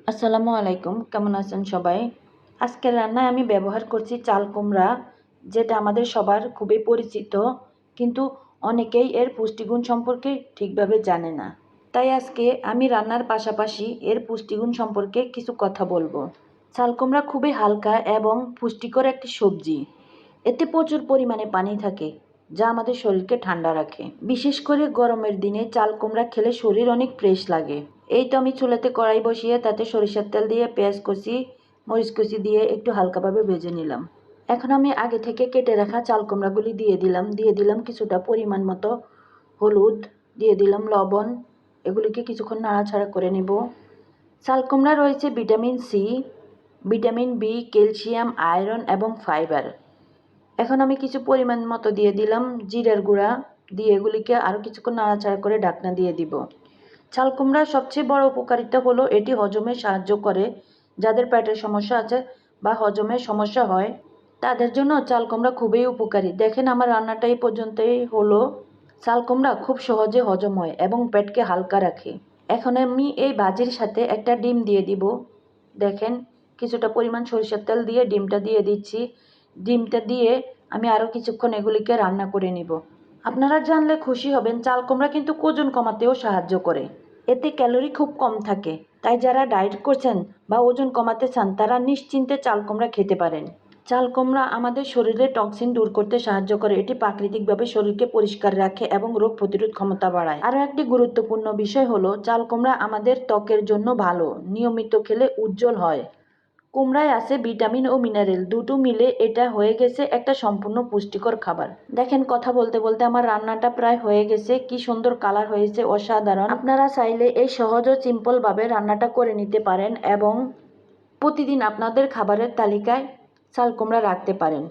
আসসালামু আলাইকুম, কেমন আছেন সবাই? আজকের রান্নায় আমি ব্যবহার করছি চাল কুমড়া, যেটা আমাদের সবার খুবই পরিচিত, কিন্তু অনেকেই এর পুষ্টিগুণ সম্পর্কে ঠিকভাবে জানে না। তাই আজকে আমি রান্নার পাশাপাশি এর পুষ্টিগুণ সম্পর্কে কিছু কথা বলবো। চাল কুমড়া খুবই হালকা এবং পুষ্টিকর একটি সবজি। এতে প্রচুর পরিমাণে পানি থাকে, যা আমাদের শরীরকে ঠান্ডা রাখে। বিশেষ করে গরমের দিনে চাল কুমড়া খেলে শরীর অনেক ফ্রেশ লাগে। এই তো আমি চুলাতে কড়াই বসিয়ে তাতে সরিষার তেল দিয়ে পেঁয়াজ কুচি, মরিচ কুচি দিয়ে একটু হালকাভাবে ভেজে নিলাম। এখন আমি আগে থেকে কেটে রাখা চাল কুমড়াগুলি দিয়ে দিলাম কিছুটা পরিমাণ মতো হলুদ, দিয়ে দিলাম লবণ। এগুলিকে কিছুক্ষণ নাড়াচাড়া করে নেব। চাল কুমড়া রয়েছে vitamin C, vitamin B, calcium, iron এবং ফাইবার। এখন আমি কিছু পরিমাণ মতো দিয়ে দিলাম জিরার গুঁড়া, দিয়ে এগুলিকে আরও কিছুক্ষণ নাড়াচাড়া করে ঢাকনা দিয়ে দিব। চাল কুমড়ার সবচেয়ে বড় উপকারিতা হলো এটি হজমে সাহায্য করে। যাদের পেটের সমস্যা আছে বা হজমের সমস্যা হয়, তাদের জন্য চাল কুমড়া খুবই উপকারী। দেখেন আমার রান্নাটা এই পর্যন্তই হলো। চাল কুমড়া খুব সহজে হজম হয় এবং পেটকে হালকা রাখে। এখন আমি এই ভাজির সাথে একটা ডিম দিয়ে দিব। দেখেন, কিছুটা পরিমাণ সরিষার তেল দিয়ে ডিমটা দিয়ে দিচ্ছি। ডিমটা দিয়ে আমি আরও কিছুক্ষণ এগুলিকে রান্না করে নিব। আপনারা জানলে খুশি হবেন, চাল কুমড়া কিন্তু ওজন কমাতেও সাহায্য করে। এতে ক্যালোরি খুব কম থাকে। তাই যারা ডায়েট করছেন বা ওজন কমাতে চান, তারা নিশ্চিন্তে চাল কুমড়া খেতে পারেন। চাল কুমড়া আমাদের শরীরে টক্সিন দূর করতে সাহায্য করে। এটি প্রাকৃতিকভাবে শরীরকে পরিষ্কার রাখে এবং রোগ প্রতিরোধ ক্ষমতা বাড়ায়। আরও একটি গুরুত্বপূর্ণ বিষয় হলো, চাল কুমড়া আমাদের ত্বকের জন্য ভালো। নিয়মিত খেলে উজ্জ্বল হয়। কুমড়ায় আছে ভিটামিন ও মিনারেল, দুটো মিলে এটা হয়ে গেছে একটা সম্পূর্ণ পুষ্টিকর খাবার। দেখেন, কথা বলতে বলতে আমার রান্নাটা প্রায় হয়ে গেছে। কি সুন্দর কালার হয়েছে, অসাধারণ। আপনারা চাইলে এই সহজ ও সিম্পল ভাবে রান্নাটা করে নিতে পারেন এবং প্রতিদিন আপনাদের খাবারের তালিকায় চাল কুমড়া রাখতে পারেন।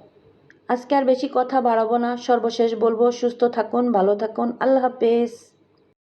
আজকে আর বেশি কথা বাড়াবো না, সর্বশেষ বলবো সুস্থ থাকুন, ভালো থাকুন, আল্লাহ হাফেজ।